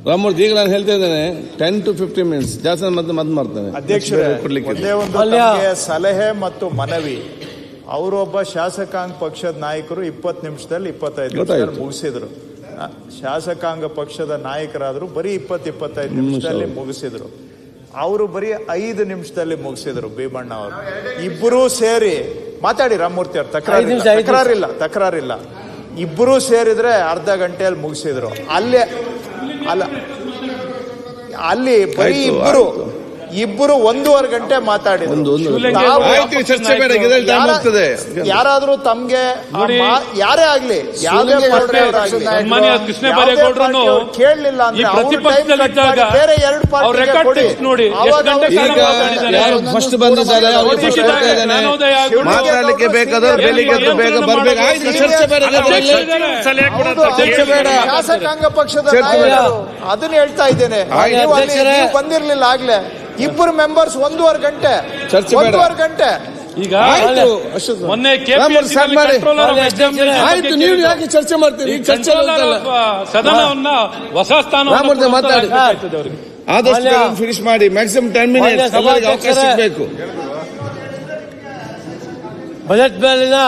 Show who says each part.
Speaker 1: ರಾಮಮೂರ್ತಿ ಈಗ ನಾನು ಹೇಳ್ತಾ ಇದ್ದೇನೆ 10 to 15 minutes ಜಾಸ್ತಿ ಮತ್ತೆ ಮಾಡ್ತೇನೆ.
Speaker 2: ಅಧ್ಯಕ್ಷರೇ, ಒಂದೇ ಒಂದು ತಮಗೆ ಸಲಹೆ ಮತ್ತು ಮನವಿ. ಅವರೊಬ್ಬ ಶಾಸಕಾಂಗ ಪಕ್ಷದ ನಾಯಕರು 20 ನಿಮಿಷದಲ್ಲಿ 25 ನಿಮಿಷದಲ್ಲಿ ಮುಗಿಸಿದ್ರು. ಶಾಸಕಾಂಗ ಪಕ್ಷದ ನಾಯಕರಾದ್ರು ಬರೀ 20-25 ನಿಮಿಷದಲ್ಲಿ ಮುಗಿಸಿದ್ರು. ಅವರು ಬರೀ 5 ನಿಮಿಷದಲ್ಲಿ ಮುಗಿಸಿದ್ರು. ಭೀಮಣ್ಣ ಅವರು ಇಬ್ಬರೂ ಸೇರಿ ಮಾತಾಡಿ. ರಾಮಮೂರ್ತಿ ಅವರು ತಕರಾರಿಲ್ಲ. ಇಬ್ಬರೂ ಸೇರಿದ್ರೆ ಅರ್ಧ ಗಂಟೆಯಲ್ಲಿ ಮುಗಿಸಿದ್ರು. ಅಲ್ಲಿ ಬರೀ ಇಬ್ಬರು 1.5 ಗಂಟೆ ಮಾತಾಡಿದ್ರು. ಯಾರಾದ್ರೂ ತಮ್ಗೆ ಯಾರೇ ಆಗ್ಲಿ ಕೇಳಲಿಲ್ಲ ಅಂದ್ರೆ ಬೇರೆ 2 ಪಾರ್ಟಿ
Speaker 1: ಫಸ್ಟ್ ಬಂದಿದ್ದಾರೆ. ಮಾತಾಡಲಿಕ್ಕೆ ಬೇಕಾದ್ರೆ ಬೆಳಿಗ್ಗೆ ಬೇಗ ಬರ್ಬೇಕು.
Speaker 2: ಶಾಸಕಾಂಗ ಪಕ್ಷದ ಅದನ್ನ ಹೇಳ್ತಾ ಇದ್ದೇನೆ. ಬಂದಿರ್ಲಿಲ್ಲ ಆಗ್ಲೇ ಇಬ್ಬರು ಮೆಂಬರ್ಸ್ 1.5 ಗಂಟೆ
Speaker 3: ಈಗ ಮೊನ್ನೆ
Speaker 1: ಆಯ್ತು, ನೀವು ಯಾಕೆ ಚರ್ಚೆ ಮಾಡ್ತೀರಿ? ಚರ್ಚೆ
Speaker 3: ಸದನವನ್ನ ಹೊಸ ಸ್ಥಾನ
Speaker 1: ಮಾತಾಡಿ. ಆದಷ್ಟು ಫಿನಿಶ್ ಮಾಡಿ. ಮ್ಯಾಕ್ಸಿಮಮ್ 10 minutes ಅವಕಾಶ ಸಿಗಬೇಕು.
Speaker 4: ಬಜೆಟ್ ಮೇಲಿನ